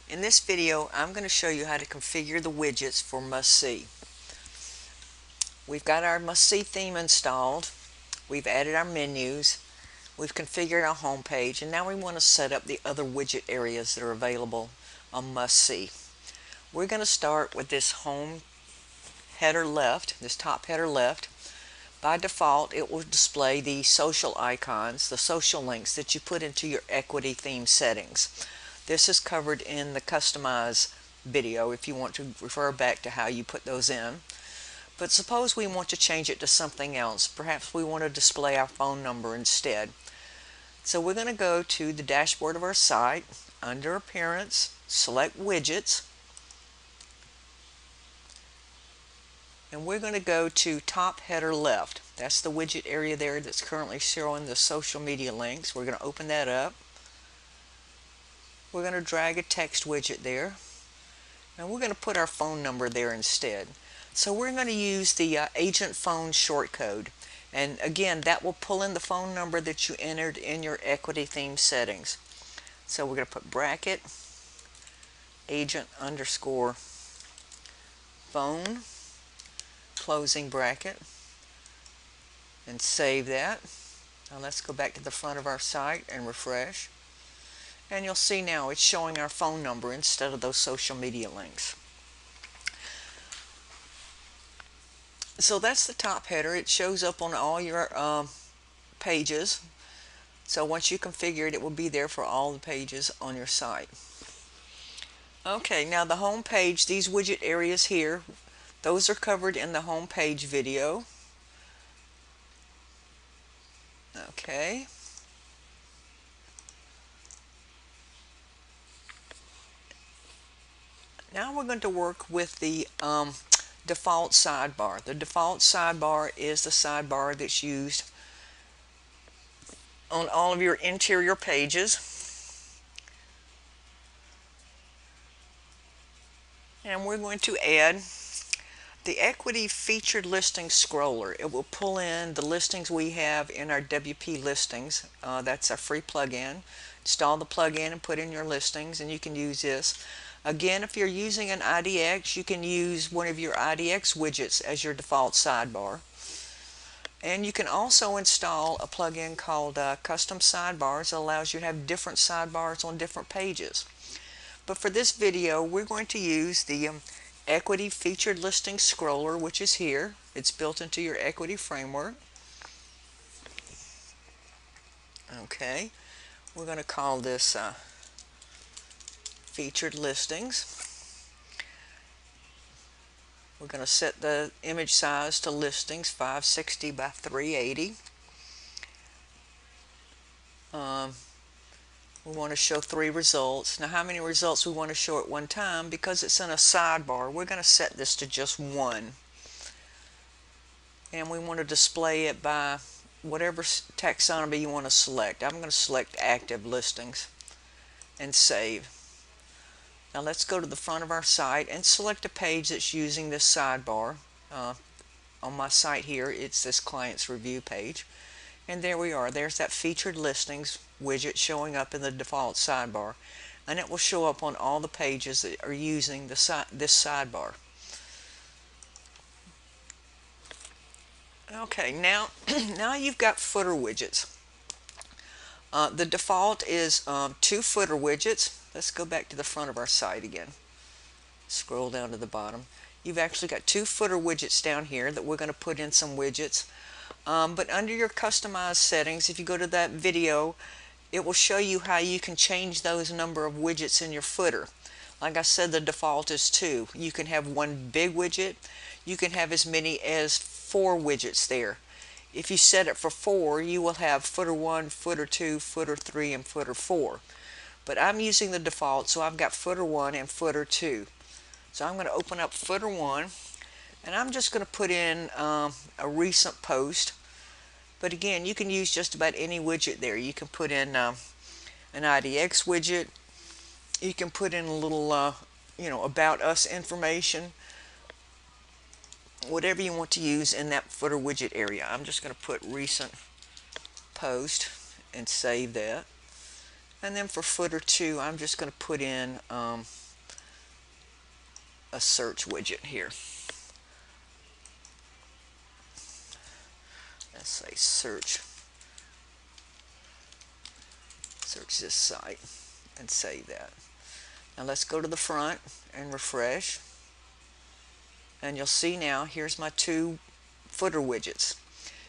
In this video, I'm going to show you how to configure the widgets for Must See. We've got our Must See theme installed, we've added our menus, we've configured our home page, and now we want to set up the other widget areas that are available on Must See. We're going to start with this home header left, this top header left. By default, it will display the social icons, the social links that you put into your equity theme settings. This is covered in the Customize video if you want to refer back to how you put those in. But suppose we want to change it to something else. Perhaps we want to display our phone number instead. So we're going to go to the dashboard of our site, under Appearance, select Widgets, and we're going to go to top header left. That's the widget area there that's currently showing the social media links. We're going to open that up. We're going to drag a text widget there, and we're going to put our phone number there instead. So we're going to use the agent phone shortcode, and again that will pull in the phone number that you entered in your equity theme settings. So we're going to put bracket agent underscore phone closing bracket and save that. Now let's go back to the front of our site and refresh. And you'll see now it's showing our phone number instead of those social media links. So that's the top header. It shows up on all your pages. So once you configure it, it will be there for all the pages on your site. Okay, now the home page, these widget areas here, those are covered in the home page video. Okay. Now we're going to work with the default sidebar. The default sidebar is the sidebar that's used on all of your interior pages. And we're going to add the Equity Featured Listing Scroller. It will pull in the listings we have in our WP listings. That's a free plugin. Install the plugin and put in your listings, and you can use this. Again, if you're using an IDX, you can use one of your IDX widgets as your default sidebar. And you can also install a plugin called Custom Sidebars that allows you to have different sidebars on different pages. But for this video, we're going to use the Equity Featured Listing Scroller, which is here. It's built into your equity framework. Okay, we're going to call this Featured Listings. We're going to set the image size to listings 560 by 380. We want to show 3 results. Now how many results we want to show at one time, because it's in a sidebar, we're going to set this to just 1. And we want to display it by whatever taxonomy you want to select. I'm going to select active listings and save. Now let's go to the front of our site and select a page that's using this sidebar. On my site here, it's this client's review page. And there we are. There's that featured listings widget showing up in the default sidebar. And it will show up on all the pages that are using this sidebar. Okay, now, now you've got footer widgets. The default is 2 footer widgets. Let's go back to the front of our site again. Scroll down to the bottom. You've actually got 2 footer widgets down here that we're going to put in some widgets. But under your customized settings, if you go to that video, it will show you how you can change those number of widgets in your footer. Like I said, the default is 2. You can have 1 big widget. You can have as many as 4 widgets there. If you set it for 4, you will have footer 1, footer 2, footer 3, and footer 4. But I'm using the default, so I've got footer 1 and footer 2. So I'm going to open up footer 1, and I'm just going to put in a recent post. But again, you can use just about any widget there. You can put in an IDX widget. You can put in a little, about us information. Whatever you want to use in that footer widget area. I'm just going to put recent post and save that. And then for footer 2, I'm just going to put in a search widget here. Let's say search this site and save that. Now let's go to the front and refresh. And you'll see now, here's my 2 footer widgets.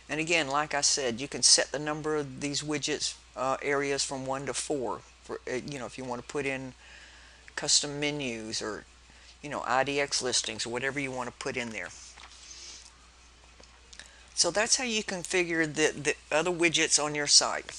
And again, like I said, you can set the number of these widgets areas from 1 to 4. For, if you want to put in custom menus or IDX listings or whatever you want to put in there. So that's how you configure the other widgets on your site.